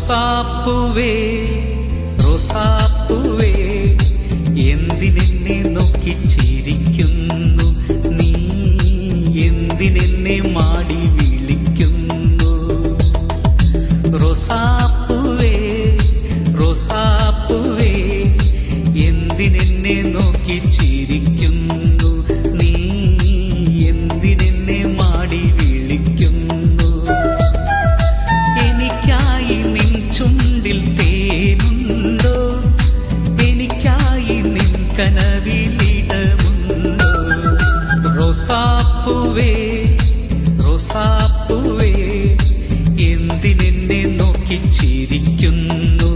റോസാപ്പൂവേ റോസാപ്പൂവേ എന്തിനെന്നെ നോക്കി ചിരിക്കുന്നു നീ, എന്തിനെന്നെ മാടി വിളിക്കുന്നു? റോസാപ്പൂവേ റോസാപ്പൂവേ എന്തിനെന്നെ നോക്കി ചിരിക്കുന്നു നീ, എന്തിനെന്നെ മാടി വിളിക്കുന്നു? എനിക്കായി നിൻ ചുണ്ടിൽ തേനുണ്ടോ, എനിക്കായി നിൻ കനവിലിടമുണ്ടോ? റോസാപ്പൂവേ റോസാപ്പൂവേ എന്തിനെന്നെ നോക്കി ചിരിക്കുന്നു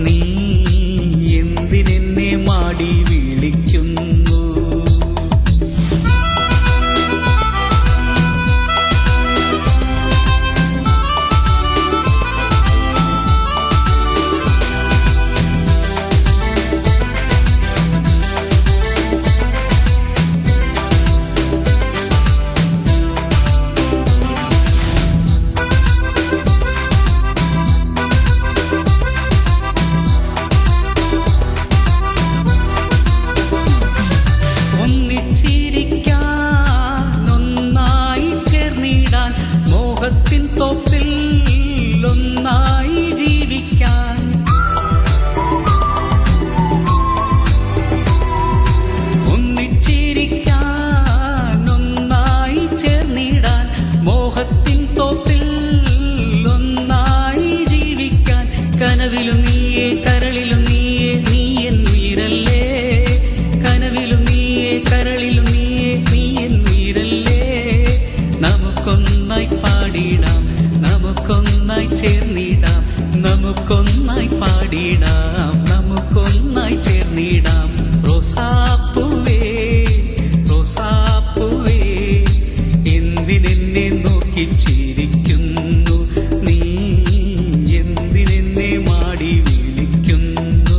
നീ, എന്തിനെന്നെ മാടി വിളിക്കുന്നു? മോഹത്തിൻ തോപ്പിൽ ഒന്നായി ജീവിക്കാൻ, ഒന്നിച്ചിരിക്കാൻ ഒന്നായി ചേർന്നിടാൻ, മോഹത്തിൻ തോപ്പിൽ ഒന്നായി ജീവിക്കാൻ. കനവിലും നീയേ കരളിലും നീയേ നീ എന്നുയിരല്ലേ, കനവിലും നീയേ കരളിലും നീയേ നീ എന്നുയിരല്ലേ? നമുക്കൊന്നായി പാടിടാം, നമുക്കൊന്നായി ചേർന്നിടാം, നമുക്കൊന്നായി പാടിടാം, നമുക്കൊന്നായി ചേർന്നിടാം. റോസാപ്പൂവേ റോസാപ്പൂവേ എന്തിനെന്നെ നോക്കി ചിരിക്കുന്നു നീ, എന്തിനെന്നെ മാടി വിളിക്കുന്നു?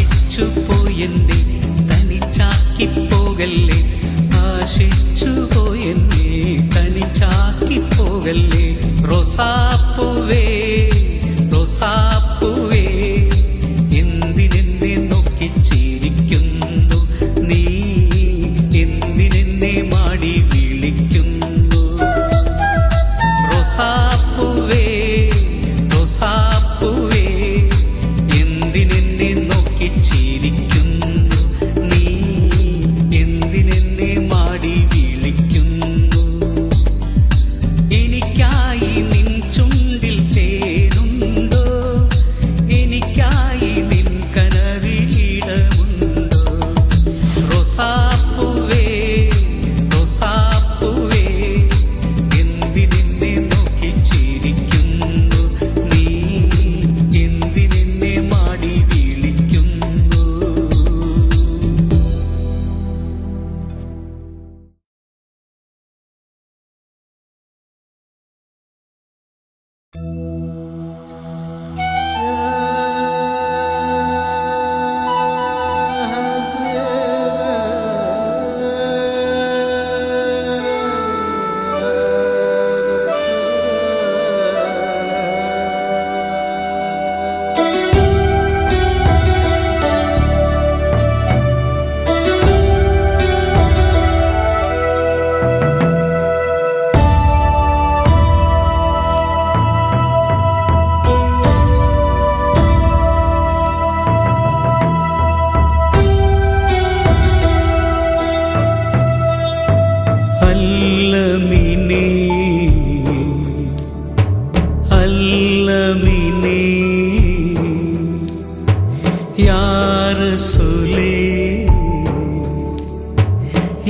ആശിച്ചുപോയെന്നെ തനിച്ചാക്കിപ്പോകല്ലേ, ആശിച്ചുപോയെന്നെ തനിച്ചാക്കിപ്പോകല്ലേ? റോസാപ്പൂവേ റോസാപ്പൂവേ എന്തിനെന്നെ നോക്കി ചിരിക്കുന്നു നീ, എന്തിനെന്നെ മാടി വിളിക്കുന്നു? റോസാപ്പൂവേ റോസാപ്പൂവേ എന്തിനെന്നെ നോക്കി ചിരിക്കുന്നു നീ, എന്തിനെന്നെ മാടി വിളിക്കുന്നു? എനിക്കായി നിൻ ചുണ്ടിൽ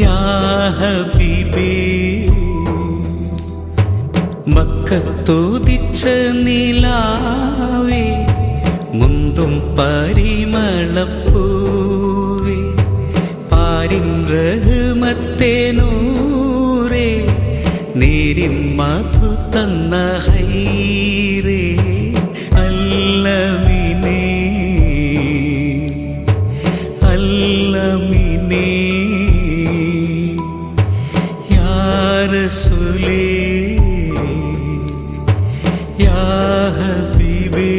യാ ഹബീബേ മക്കത്തുദിച്ച നിലാവേ മുന്തും പരിമളപ്പൂവേ പാരിൻ റഹ്മത്തേ നൂറേ നേരിൻ മധു തന്ന ഹൈറേ അല്ലമിനേ അല്ലമിനേ യാ റസൂലേ യാ ഹബീബേ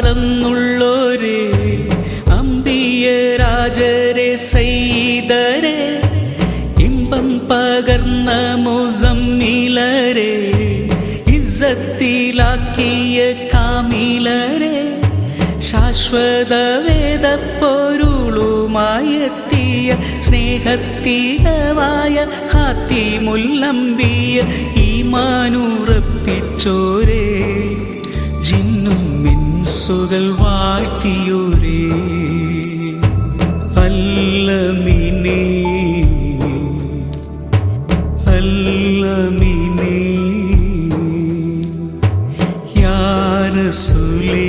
മേറിപ്പറന്നുള്ളോരേ അമ്പിയ രാജരെ സൈദരെ ഇമ്പം പകർന്ന മുസമ്മിലരെ ഇസ്സത്തിലാക്കിയ കാമിലരെ ശാശ്വത വേദപ്പൊരുളുമായെത്തിയ സ്നേഹത്തിലവായ ഖാത്തിമുൽ-അംബിയ ഈമാനുറപ്പിച്ചോരേ ജിന്നും ഇൻസുകൾ വാഴ്ത്തിയോരേ അല്ലമിനേ അല്ലമിനേ യാ റസൂലേ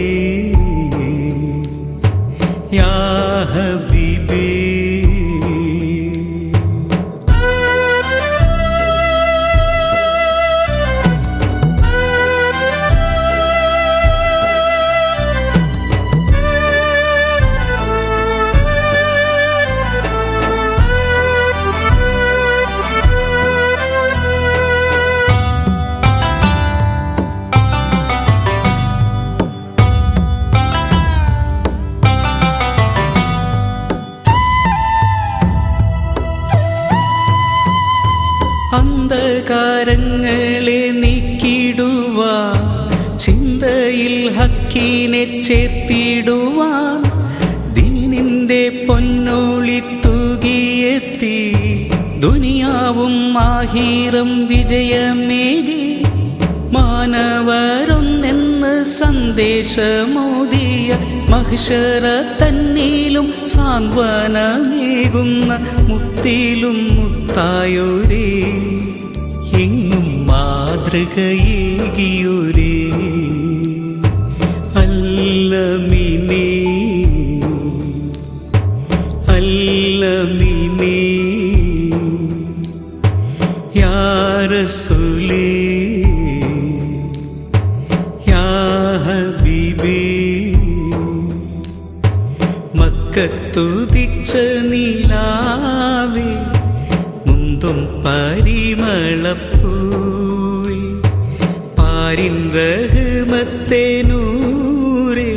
യാ ഹബീബേ അന്ധകാരങ്ങളെ നീക്കിടുവാൻ ചിന്തയിൽ ഹക്കിനെ ചേർത്തിടുവാൻ ദീനിന്റെ പൊന്നൊളി തൂകിയെത്തി ദുനിയാവും ആഖിറം വിജയമേകി മാനവരൊന്നെന്ന് സന്ദേശമോദിയ മഹ്ശറ തന്നിലും സാന്ത്വനമേകുന്ന മുത്തിലും മുത്തായോരേ എങ്ങും മാതൃകയേകിയോരേ അല്ലമിനേ അല്ലമിനേ യാ റസൂലേ യാ ഹബീബേ മക്കത്തുദിച്ച നിലാവേ മുന്തും പരിമളപ്പൂവേ പാരിൻ റഹ്മത്തേ നൂറേ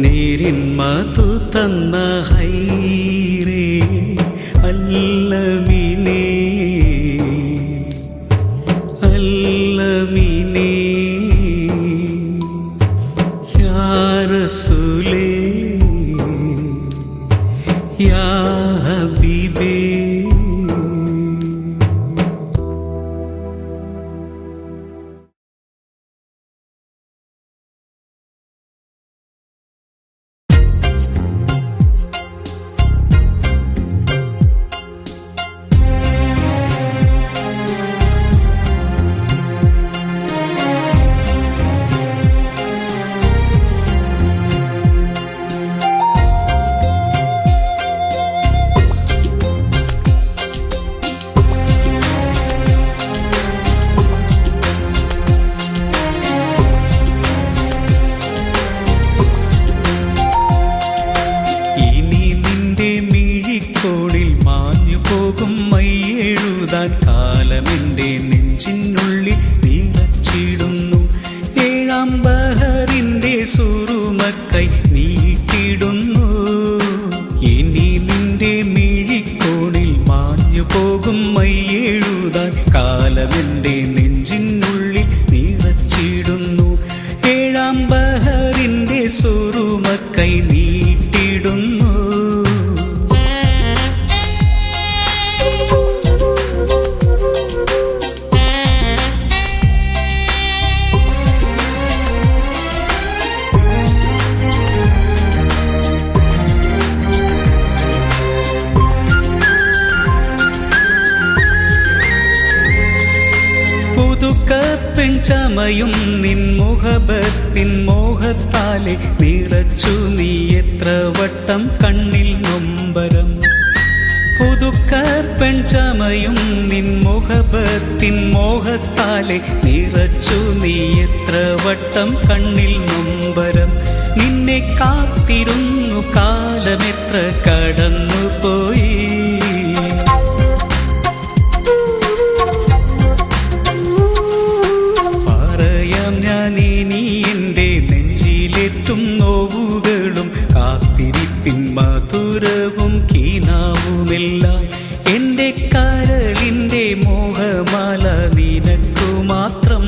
നേരിൻ മധു തന്ന ഹൈറേ അല്ലമിനേ അല്ലമിനേ യാ റസൂലേ യാ ഹബീബേ സുറുമക്കൈ നീട്ടിടുന്നു. ഇനി നിന്റെ മിഴിക്കോണിൽ മാഞ്ഞു പോകും മയ്യെഴുതാൻ കാലമെന്റെ നെഞ്ചിനുള്ളിൽ നിറച്ചിടുന്നു. ഏഴാം ബഹറിന്റെ സുറുമക്കൈ നീട്ടിടുന്നു. പെൺചമയും നിൻ മുഹബത്തിൻ മോഹത്താലെ നിറച്ചു നീ എത്ര വട്ടം കണ്ണിൽ നൊമ്പരം. പുതുക്ക പെൺചമയും നിൻ മുഹബത്തിൻ മോഹത്താലെ നിറച്ചു നീ എത്ര വട്ടം കണ്ണിൽ നൊമ്പരം. നിന്നെ കാത്തിരുന്നു കാലമെത്ര കടന്നുപോയി. നോവുകളും കാത്തിരിപ്പിൻ മധുരവും കീനാവുമെല്ലാം എൻ്റെ കരളിൻ്റെ മോഹമാല നിനക്കു മാത്രം.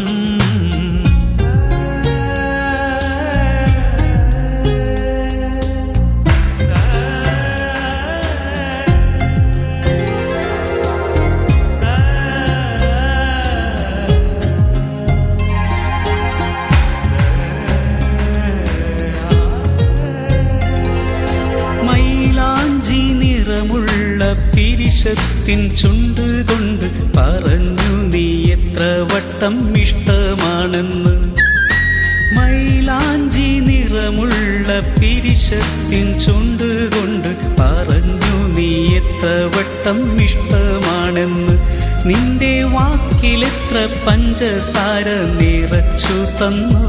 പിരിശത്തിൻ ചുണ്ടുകൊണ്ട് പറഞ്ഞു നീ എത്ര വട്ടം ഇഷ്ടമാണെന്ന്. മൈലാഞ്ചി നിറമുള്ള പിരിശത്തിൻ ചുണ്ടുകൊണ്ട് പറഞ്ഞു നീ എത്ര വട്ടം ഇഷ്ടമാണെന്ന്. നിന്റെ വാക്കിലെത്ര പഞ്ചസാര നിറച്ചു തന്നു.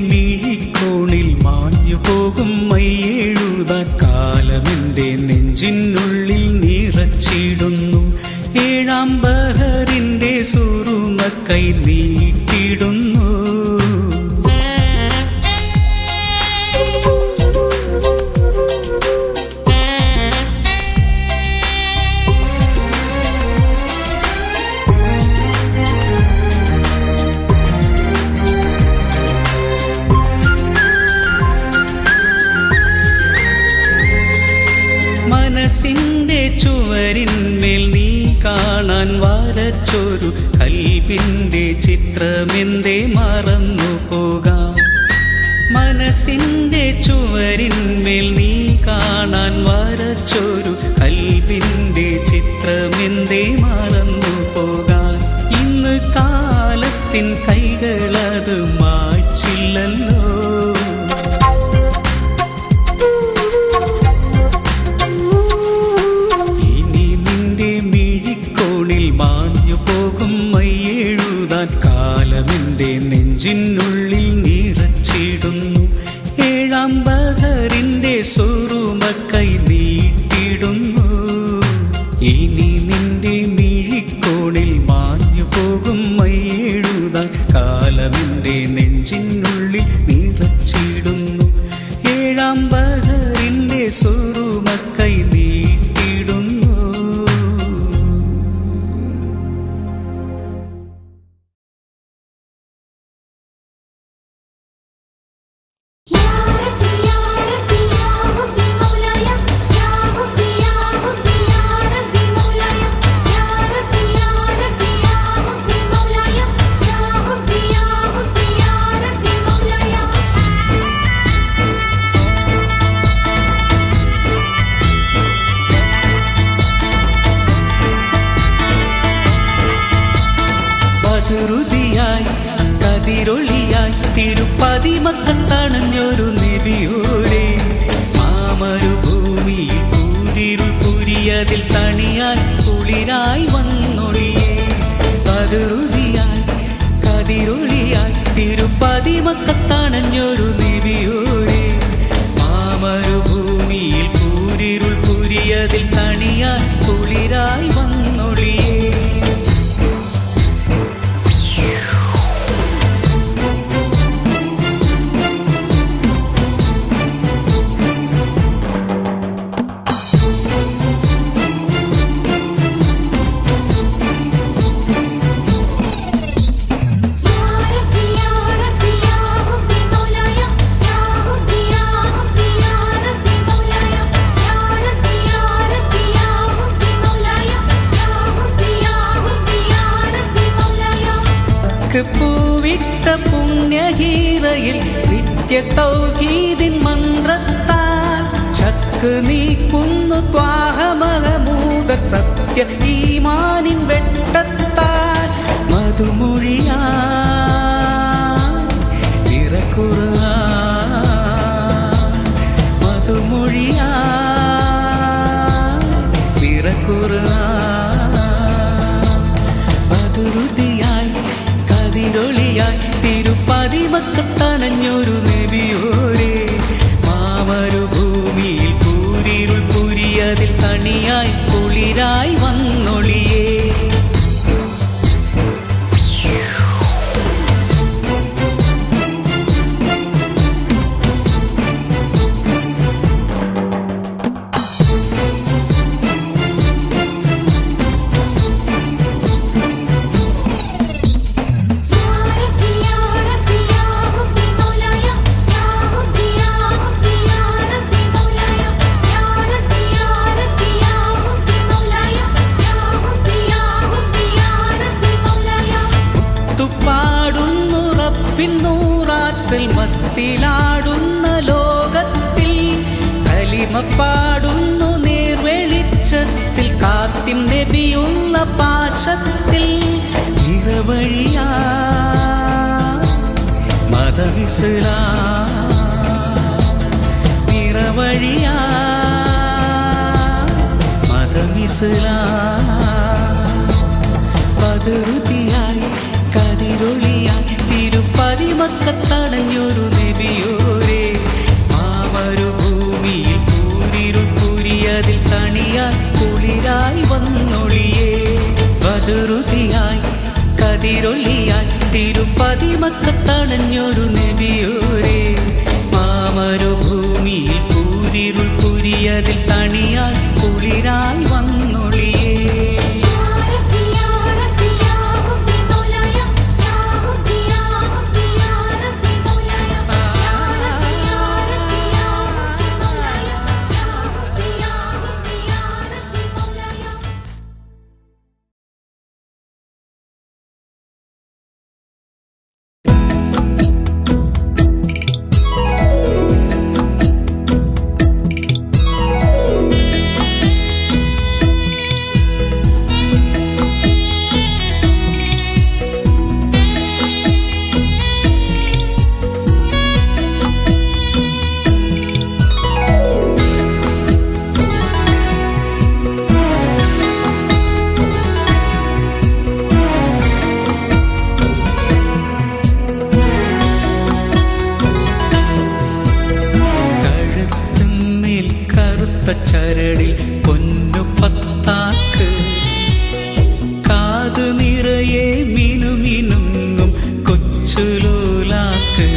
മിഴിക്കോണിൽ മാഞ്ഞു പോകും മയ്യെഴുതാൻ കാലമെന്റെ നെഞ്ചിനുള്ളിൽ നിറച്ചിടുന്നു. ഏഴാം ബഹറിന്റെ സുറുമക്കൈ നീട്ടിടുന്നു. മനസ്സിന്റെ ചുവരിന്മേൽ നീ കാണാൻ വരച്ചൊരു കൽബിന്റെ ചിത്രമെന്തേ മറന്നു പോകാം. മനസ്സിന്റെ ചുവരിന്മേൽ നീ കാണാൻ വരച്ചൊരു കൽബിന്റെ ചിത്രമെന്തേ മറന്നു പോകാൻ. ഇന്ന് കാലത്തിൻ കൈകളത് മായ്ച്ചില്ലല്ലോ. കാലമെന്റെ നെഞ്ചിനുള്ളിൽ നിറച്ചിടുന്നു. ഏഴാം ബഹറിന്റെ സുറുമക്കൈ നീട്ടിടുന്നു. ഇനി നിന്റെ മിഴിക്കോണിൽ മാഞ്ഞു പോകും മയ്യെഴുതാൻ കാലമെന്റെ നെഞ്ചിനുള്ളിൽ നിറച്ചിടുന്നു. ഏഴാം ബഹറിന്റെ സുറുമക്കൈ നീട്ടിടുന്നു. ായി കതിരൊളിയായി തിരുപ്പതി മക്കത്തണഞ്ഞൊരു നബിയോരെ. മാമരുഭൂമിയിൽ കൂരിരുൾ പുരിയതിൽ തണിയായി കുളിരായി വന്നൊളിയേ. ബദറുദിയായി കതിരൊളിയായി തിരുപ്പതി മക്കത്തണഞ്ഞൊരു നബിയോരെ. മാമരുഭൂമിയിൽ കൂരിരുൾ പുരിയതിൽ തണിയായി കുളിരായി വന്നൊളിയേ. മസ്ക് പൂവിട്ട പുണ്യഹീറയിൽ നിത്യ തൗഹീദിൻ മന്ത്രത്താൽ ശക്ക് നീക്കുന്നു ത്വാഹ മഹമൂദർ സത്യ ഈമാനിൻ വെട്ടത്താൽ മധുമൊഴിയാ ഖുർആൻ മധുമൊഴിയാ ഖുർആൻ മധുരുതിയായി കതിരൊളിയായി തിരുപ്പതിമക്കത്തണഞ്ഞൊരു നബിയോരേ മാമരുഭൂമിയിൽ കൂരിരുൾ പുരിയതിൽ തണിയായി കുളിരായി വന്നൊളിയേ മസ്തിലാടുന്ന ലോകത്തിൽ കലിമപ്പാടുന്നു നേർവെളിച്ചത്തിൽ കാത്തിൻ നബിയുള്ള പാശത്തിൽ നിറവഴിയാ മതമിസ്ലാം നിറവഴിയാ മതമിസ്ലാം പതിരുതിയായി കതിരൊളിയായി തിരുപ്പതിമക്കത്തണഞ്ഞൊരു നബിയോരേ മാമരുഭൂമിയിൽ കൂരിരുൾ പുരിയതിൽ തണിയായി കുളിരായി വന്നൊളിയേ പതിരുതിയായി കതിരൊളിയായി തിരുപ്പതിമക്കത്തണഞ്ഞൊരു നബിയോരേ മാമരുഭൂമിയിൽ കൂരിരുൾ പുരിയതിൽ തണിയായി കുളിരായി വന്നൊളിയേ ചരടിൽ പൊന്നു പത്താക്ക് കാതു നിറയെ മിനുമിനുങ്ങും കൊച്ചുലോലാക്ക്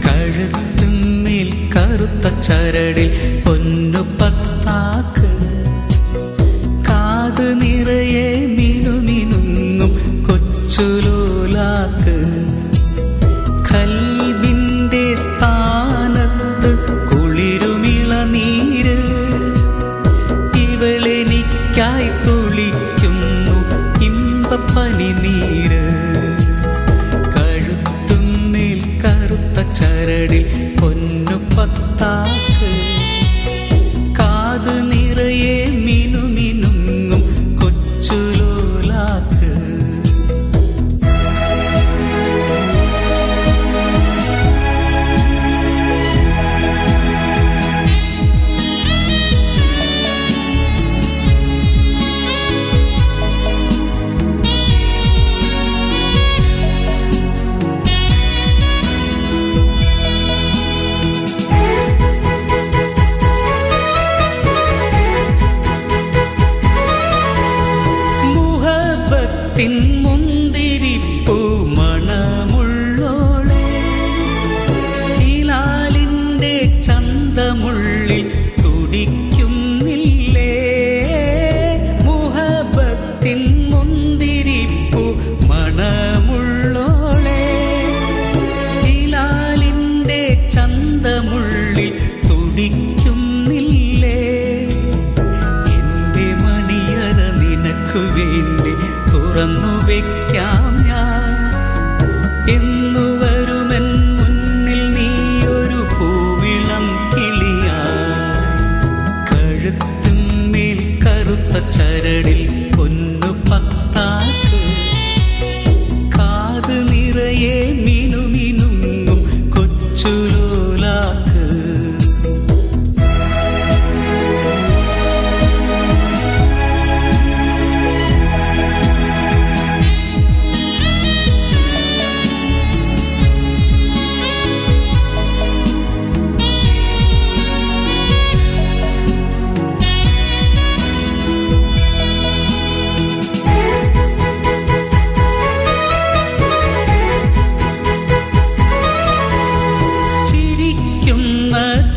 കഴുത്തുമേൽ കറുത്ത ചരടിൽ പൊന്നു പത്താക്ക് കാതു നിറയെ മിനുമിനുങ്ങും കൊച്ചുലോലാക്ക് കൽബിന്റെ സ്ഥാനത്ത് കുളിരുമിളനീര് ഇവളെനിക്കായി തുളിക്കുന്നു ഇമ്പപ്പനിനീര് കഴുത്തുമേൽ കറുത്ത ചരടിൽ പൊന്നു പത്താക്ക് കാത് നിറയെ മിനുമിനുങ്ങും കൊച്ചുലോലാക്ക് മുന്തിരിപ്പൂ മണമുള്ളോളെ ഹിലാലിൻ്റെ ചന്തമുള്ളിൽ തുടിക്കുന്നില്ലേ മുഹബത്തിൻ മുന്തിരിപ്പൂ മണമുള്ളോളെ ഹിലാലിൻ്റെ ചന്തമുള്ളിൽ തുടിക്കുന്നില്ലേ എൻ്റെ മണിയറ നിനക്കു വേണ്ടി തുറന്നു വെക്കാം ഞാൻ കറുത്ത ചരടിൽ പൊന്നു പത്താക്ക്, കാത് നിറയെ മിനുമിനുങ്ങും കൊച്ചുലോലാക്ക്.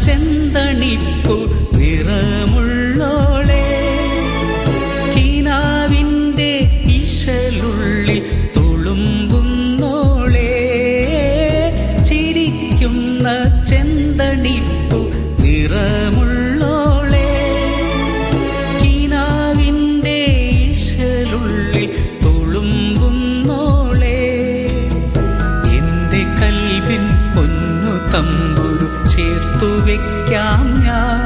ചെന്തണിപ്പു നിറമുള്ളോളെ, കിനാവിൻ്റെ ഇശലുള്ളിൽ തുളുമ്പുന്നോളെ. ചിരിക്കുന്ന ചെന്തണിപ്പു നിറമുള്ളോളെ, കിനാവിൻ്റെ ഇശലുള്ളിൽ തുളുമ്പുന്നോളെ. എൻ്റെ കൽവിൻ പൊന്നു തമ്പുരു ചേർത്തു വെക്കാം ഞാൻ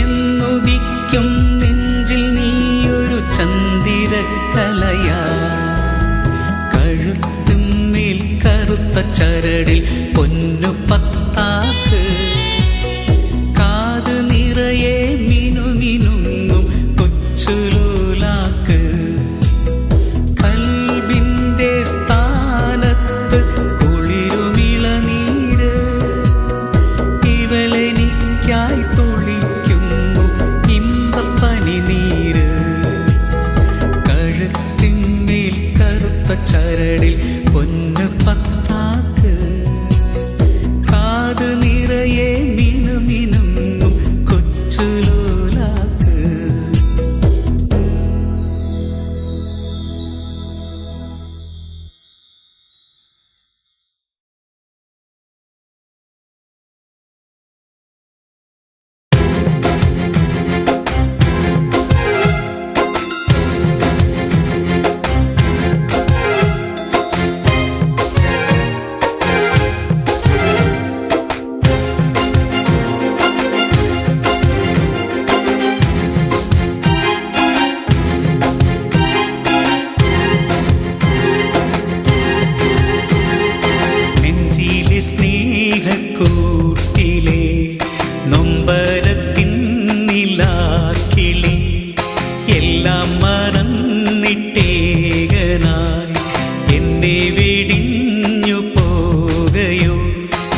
എന്നുദിക്കും നെഞ്ചിൽ നീയൊരു ചന്ദിരക്കലയാ. കഴുത്തുമേൽ കറുത്ത ചരടിൽ പൊന്നു പത്താക്ക്, കാത് നിറയെ മിനുമിനുങ്ങും കൊച്ചുലോലാക്ക്. കൽബിൻ്റെ സ്ഥാനത്ത് കുളിരുമിളനീര് ഇവളെനിക്കായി തുളിക്കുന്നു ഇമ്പപ്പനിനീര്. കഴുത്തിന്മേൽ കറുത്ത ചരടിൽ പൊന്നു പത്താക്ക്, കാത് നിറയെ മിനുമിനുങ്ങും കൊച്ചുലോലാക്ക്. സ്നേഹക്കൂട്ടിലെ നൊമ്പരത്തിൻ നിലാക്കിളി, എല്ലാം മറന്നിട്ടേകനായി എന്നെ വെടിഞ്ഞു പോകയോ.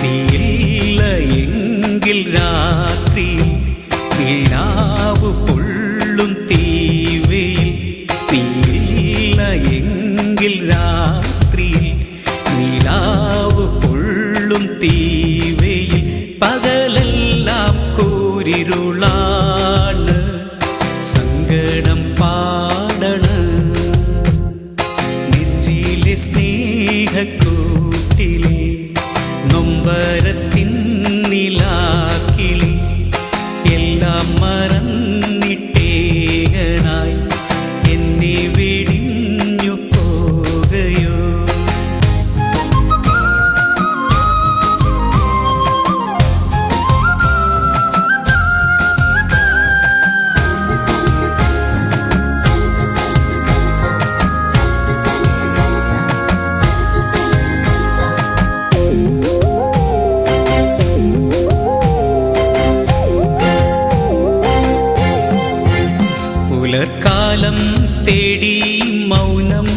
നീയില്ല എങ്കിൽ രാത്രി നിലാവ് പൊള്ളും തീവയിൽ, നീയില്ല എങ്കിൽ രാത്രി നിലാവ് പൊള്ളും തീവയിൽ. പകലെല്ലാം കൂരിരുളാണ്, സങ്കടം പാടണ്. നെഞ്ചിലെ സ്നേഹക്കൂട്ടിലെ നൊമ്പരത്തിൻ നിലാക്കിളി, എല്ലാം മറന്നിട്ടേകനായി എന്നെ വെടിഞ്ഞു പോകയോ. പുലർക്കാലം തേടി മൗനം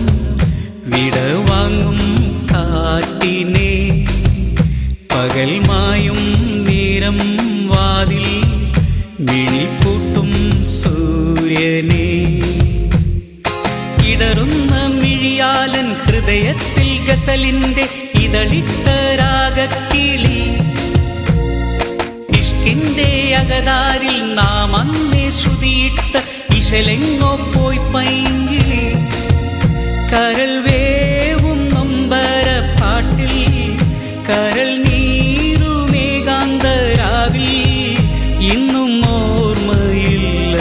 വിടവാങ്ങും കാറ്റിനെ, പകൽ മായും നേരം വാതിൽ മിഴിപ്പൂട്ടും സൂര്യനെ. ഇടറുന്ന മിഴിയാലൻ ഹൃദയത്തിൽ ഗസലിൻ്റെ ഇതളിട്ട രാഗക്കിളി, ഇഷ്കിൻ്റെ അകതാരിൽ നാം അന്നേ ശ്രുതിയിട്ട ഇശലെങ്ങോ പോയി പൈങ്കിളി. കരൾ വേവും നൊമ്പര പാട്ടിൽ കരൾ നീരുമേകാന്തരാവിൽ ഇന്നും ഓർമ്മയില്ലഴകേ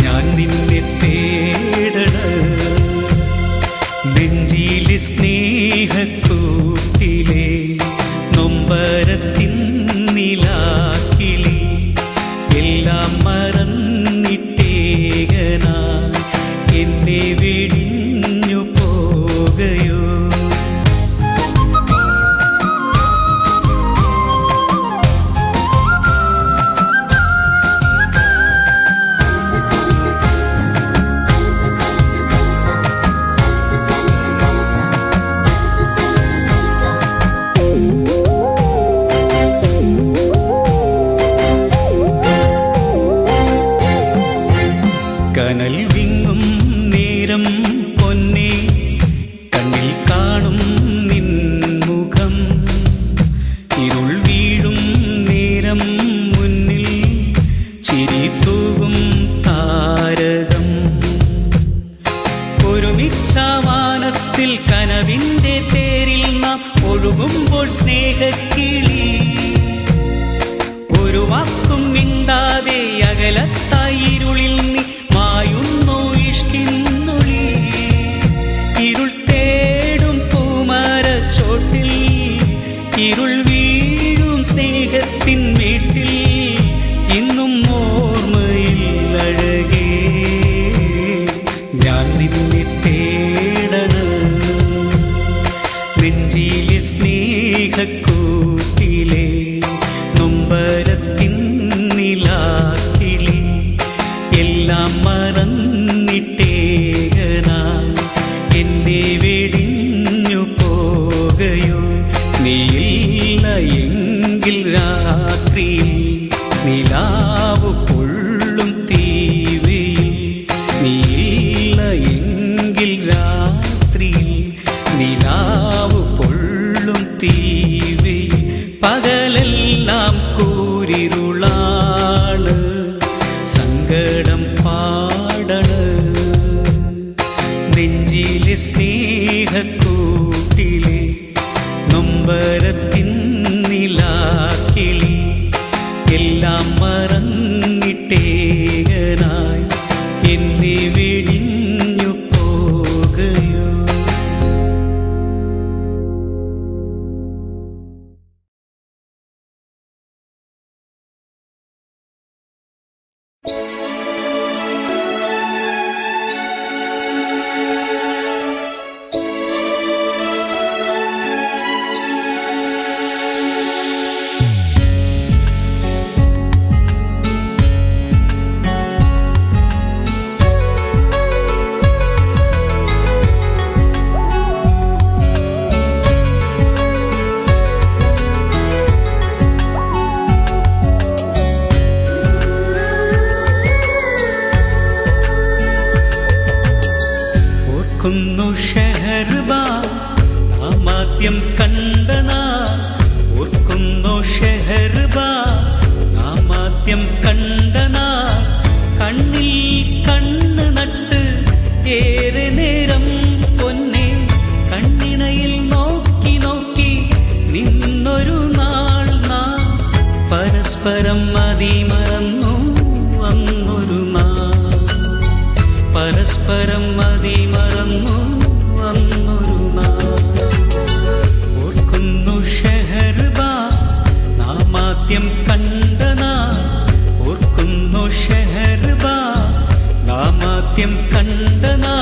ഞാൻ നിന്നെ തേടണ. നെഞ്ചിലെ സ്നേഹക്കൂട്ടിലെ നൊമ്പരത്തിൻ നിലാക്കിളി, എല്ലാം എന്നെ വെടിഞ്ഞു പോകയോ. കനൽ വിങ്ങും നേരം പൊന്നേ കണ്ണിൽ കാണും നിൻ മുഖം. ഇരുൾ വീഴും നേരം മുന്നിൽ ചിരി തൂകും താരകം. ഒരുമിച്ച വാനത്തിൽ കനവിന്റെ തേരിൽ നാം ഒഴുകുമ്പോൾ സ്നേഹക്കിളി. ഒരു വാക്കും മിണ്ടാതെ അകലത്തായി ഇരുളിൽ നീ മായുന്നു ഇഷ്കിന്നൊളി. ഇരുൾ തേടും പൂമരച്ചോട്ടിൽ ഇരുൾ വീഴും സ്നേഹത്തിൻ വീട്ടിൽ ഇന്നും ഓർമ്മയിൽ അഴകേ ഞാൻ നിന്നെ തേടണം. നെഞ്ചിലെ സ്നേഹക്കൂട്ടിലെ നൊമ്പരത്തിൻ നിലാക്കിളി എല്ലാം മറന്നിട്ടേകനായി എന്നെ വെടിഞ്ഞു പോകയോ. നീയില്ല എങ്കിൽ രാത്രിയിൽ നിലാവ് പൊള്ളും തീവയിൽ. നീയില്ല എങ്കിൽ രാത്രിയിൽ നിലാവ് പൊള്ളും തീവയിൽ. പകലെല്ലാം കൂരിരുളാണ് സങ്കടം പാടണ്. നെഞ്ചിലെ സ്നേഹക്കൂട്ടിലെ നൊമ്പരത്തിൻ നിലാക്കിളി എല്ലാം മറന്നിട്ടേകനായി എന്നെ വെടിഞ്ഞു പോകയോ. ഓർക്കുന്നു ഷെഹർബാ നാമാദ്യം കണ്ടനാ. ഓർക്കുന്നു ഷെഹർബാ നാമാദ്യം കണ്ടനാ. കണ്ണിൽ കണ്ണ് നട്ട് ഏറെ നേരം പൊന്നെ കണ്ണിണയിൽ നോക്കി നോക്കി നിന്നൊരു നാൾ നാം പരസ്പരം മതിമറന്നു വന്നൊരു നാൾ. പരസ്പരം മതിമറന്നു വന്നൊരു നാൾ. ഓർക്കുന്നു ഷെഹർബാ നാമാദ്യം കണ്ടനാ. ഓർക്കുന്നു ഷെഹർബാ നാമാദ്യം കണ്ടനാ.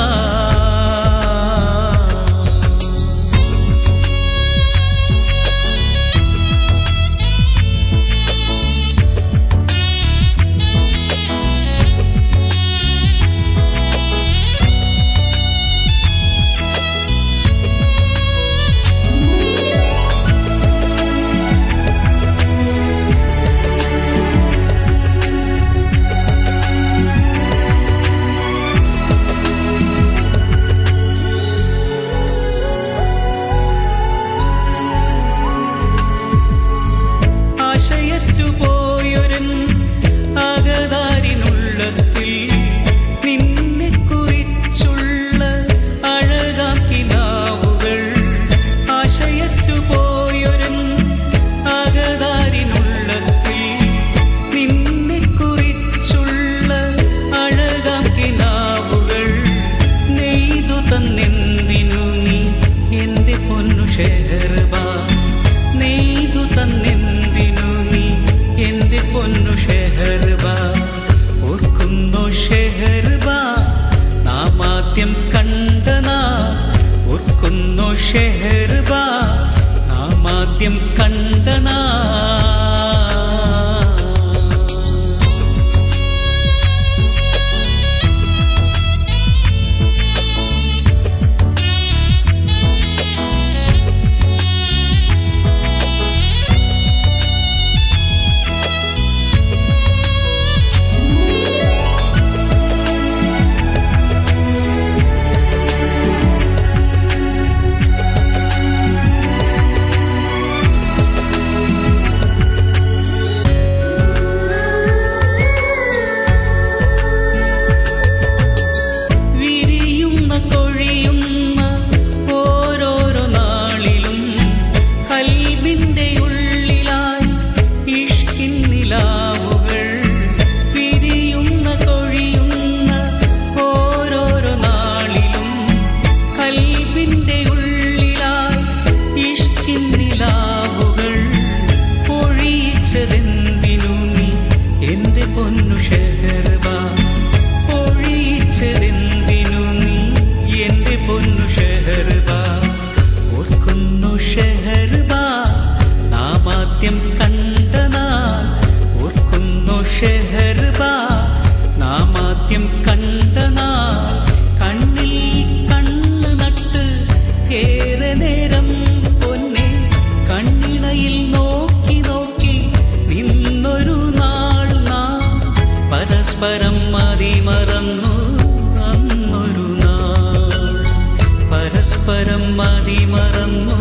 പരസ്പരം മതിമറന്നു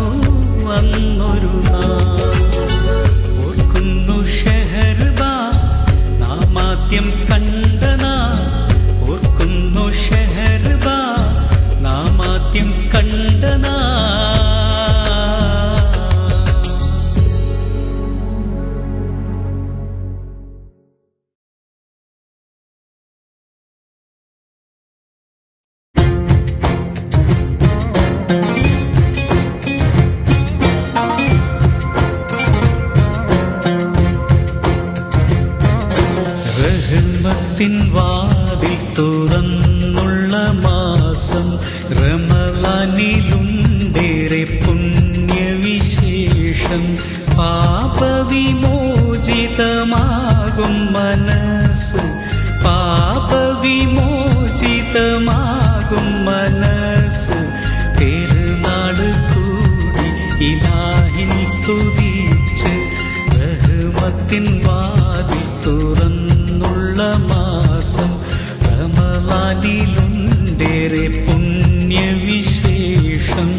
വന്നൊരു നാൾ ഓർക്കുന്നു ഷെഹർബാ നാം ആദ്യം കണ്ട നാൾ ഓർക്കുന്നു ഷെഹർബാ നാം ആദ്യം കണ്ട നാൾ റഹ്മത്തിൻ വാതിൽ തുറന്നുള്ള മാസം റമളാനിലുണ്ടേറെ പുണ്യവിശേഷം പാപവിമോചിതമാകും മനസ്സ് പാപവിമോചിതമാകും മനസ്സ് പെരുന്നാള് കൂടി ഇലാഹിൻ സ്തുതിച്ച് റഹ്മത്തിൻ വാതിൽ തുറന്നുള്ള മാസം റമളാനിലുണ്ടേറെ പുണ്യവിശേഷം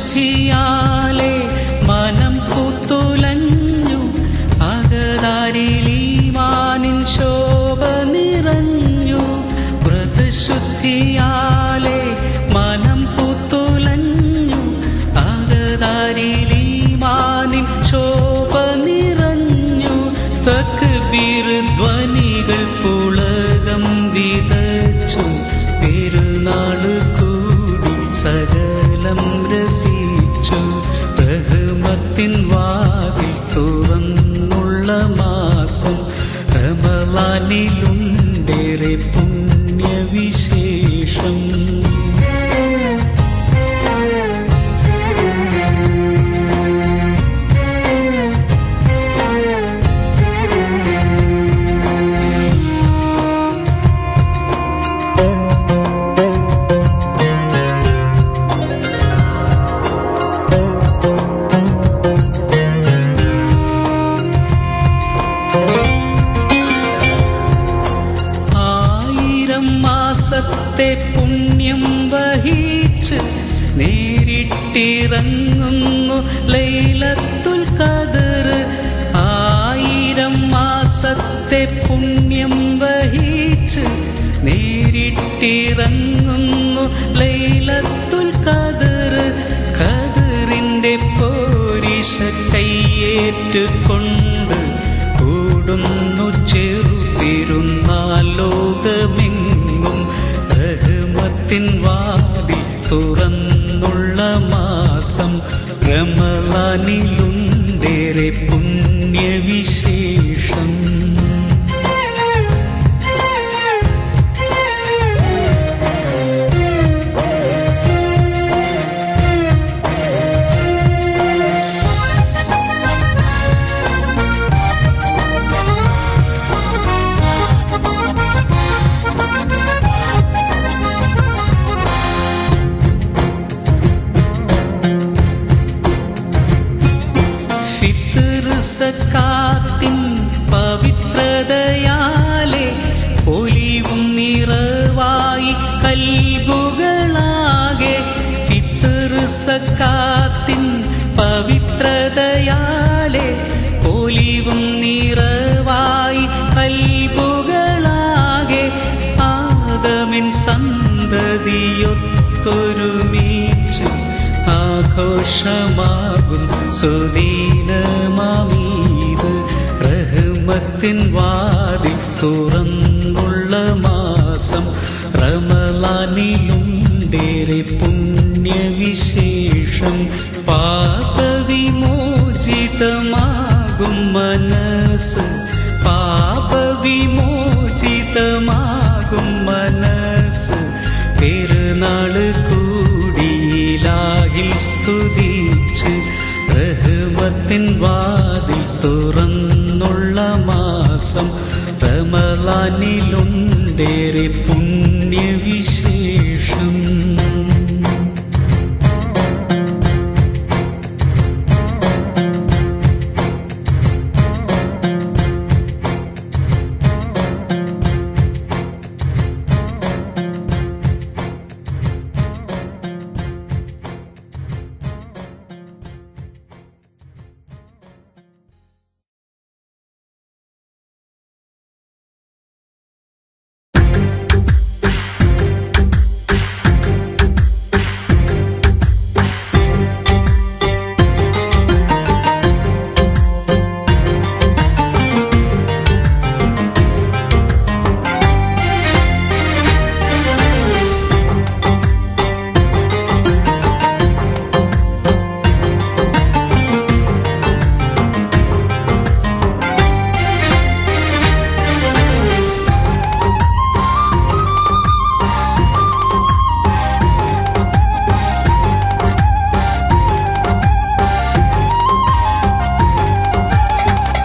വ്രതശുദ്ധിയാലെ മനം പുത്തുലഞ്ഞു അകതാരിലീമാനിൻ ശോഭ നിറഞ്ഞു വ്രതശുദ്ധിയാലെ മനം പുത്തുലഞ്ഞു അകതാരിലീമാനിൻ ശോഭ നിറഞ്ഞു തക്ബീർ ധ്വനികൾ പുളകം വിതച്ചു പെരുന്നാള് കൂടി സകലം രസിച്ചു റഹ്മത്തിൻ വാതിൽ തുറന്നുള്ള മാസം റമളാനിലുണ്ടേറെ പുണ്യവിശേഷം മാസത്തെ പുണ്യം വഹിച്ച് നേരിട്ടിറങ്ങുന്നു ലൈലത്തുൽ ഖദർ 1000 മാസത്തെ പുണ്യം വഹിച്ച് നേരിട്ടിറങ്ങുന്നു ലൈലത്തുൽ ഖദർ ഖദറിന്റെ പോരിശ കൈയേറ്റുകൊണ്ട് കൂടുന്നു ചെറുതിരുന്നാൾ ലോകമെങ്ങും റഹ്മത്തിൻ വാതിൽ തുറന്നുള്ള മാസം റമളാനിലുണ്ടേറെ പുണ്യവിശേഷം സക്കാത്തിൻ പവിത്രതയാലെ ഒലിവും നിറവായി കൽബുകളാകെ ഫിത്ർ സക്കാത്തിൻ പവിത്രതയാലെ ഒലിവും നിറവായി കൽബുകളാകെ ആദമിൻ സന്തതിയൊത്തൊരുമിച്ച് ആഘോഷമാകും സുദീനമാമീത് റഹ്മത്തിൻ വാതിൽ തുറന്നുള്ള മാസം റമളാനിലുണ്ടേറെ പുണ്യവിശേഷം പാപവിമോചിതമാകും മനസ്സ് പാപവിമോചിതമാകും മനസ്സ് പെരുന്നാള് കൂടി ഇലാഹിൽ സ്തുതിച്ച് റഹ്മത്തിൻ വാതിൽ തുറന്നുള്ള മാസം റമളാനിലുണ്ടേറെ പുണ്യവിശേഷം.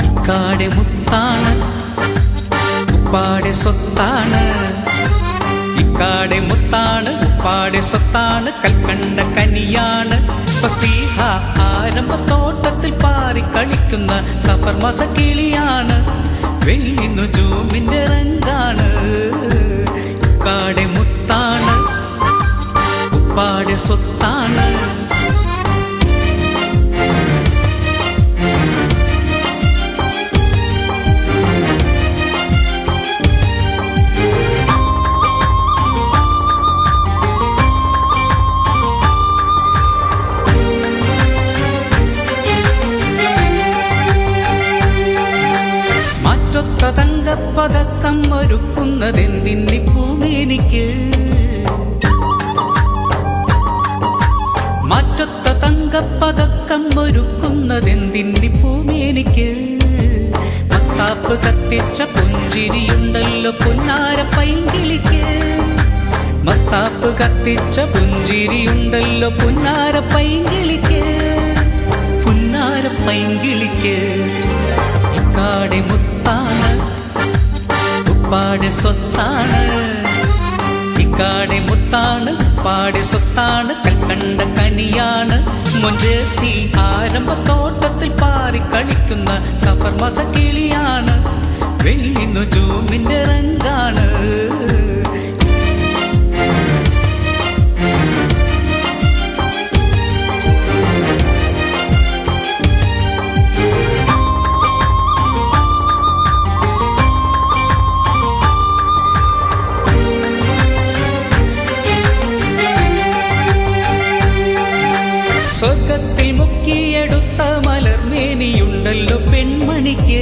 ഇക്കാടെ മുത്താണ് ഉപ്പാടെ സ്വത്താണ്, ഇക്കാടെ മുത്താണ് ഉപ്പാടെ സ്വത്താണ്, കൽക്കണ്ട കനിയാണ് ഫസീഹ ആരംഭത്തോട്ടത്തിൽ പാറി കളിക്കുന്ന സഫർ മാസ കിളിയാണ്, വെള്ളി നുജൂമിന്റെ രംഗാണ്. ഇക്കാടെ മുത്താണ് ഉപ്പാടെ സ്വത്താണ്. തങ്കപ്പതക്കം ഒരുക്കുന്നതെന്തിന്നി പൂമേനിക്ക്, മാറ്റൊത്ത തങ്കപ്പതക്കം ഒരുക്കുന്നതെന്തിന്നി പൂമേനിക്ക്, മത്താപ്പ് കത്തിച്ച പുഞ്ചിരിയുണ്ടല്ലോ പുന്നാര പൈങ്കിളിക്ക്, മത്താപ്പ് കത്തിച്ച പുഞ്ചിരിയുണ്ടല്ലോ പുന്നാര പൈങ്കിളിക്ക്, പുന്നാര പൈങ്കിളിക്ക്. ഇക്കാടെ മുത്താണ് ഉപ്പാടെ സ്വത്താണ്, ഇക്കാടെ മുത്താണ് ഉപ്പാടെ സ്വത്താണ്, കൽക്കണ്ട കനിയാണ് മൊഞ്ചേത്തി ആരംഭത്തോട്ടത്തിൽ പാറി കളിക്കുന്ന സഫർ മാസ കിളിയാണ്, വെള്ളി നുജൂമിന്റെ രംഗാണ്. സ്വർഗത്തിൽ മുക്കിയെടുത്ത മലർമേനിയുണ്ടല്ലോ പെൺമണിക്ക്,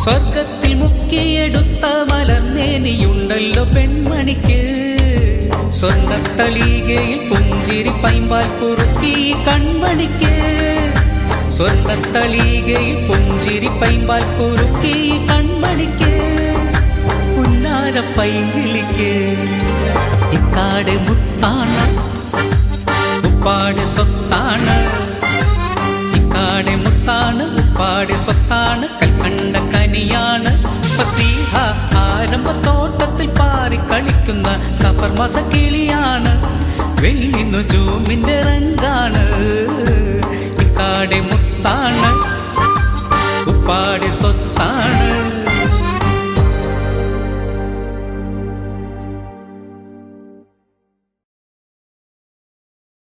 സ്വർഗത്തിൽ മുക്കിയെടുത്ത മലർമേനിയുണ്ടല്ലോ പെൺമണിക്ക്, സ്വർണ്ണത്തളികയിൽ പുഞ്ചിരി പൈമ്പാൽ കുറുക്കി കൺമണിക്ക്, സ്വർണ്ണത്തളികയിൽ പുഞ്ചിരി പൈമ്പാൽ കുറുക്കി കൺമണിക്ക്, പുന്നാര പൈങ്കിളിക്ക്. ഇക്കാടെ മുത്താണ് ഉപ്പാടെ സ്വത്താണ്, ഇക്കാടെ മുത്താണ് ഉപ്പാടെ സ്വത്താണ്, കൽക്കണ്ട കനിയാണ് ഫസീഹ ആരംഭത്തോട്ടത്തിൽ പാറി കളിക്കുന്ന സഫർ മാസ കിളിയാണ്, വെള്ളി നുജൂമിന്റെ രംഗാണ്. ഇക്കാടെ മുത്താണ് ഉപ്പാടെ സ്വത്താണ്.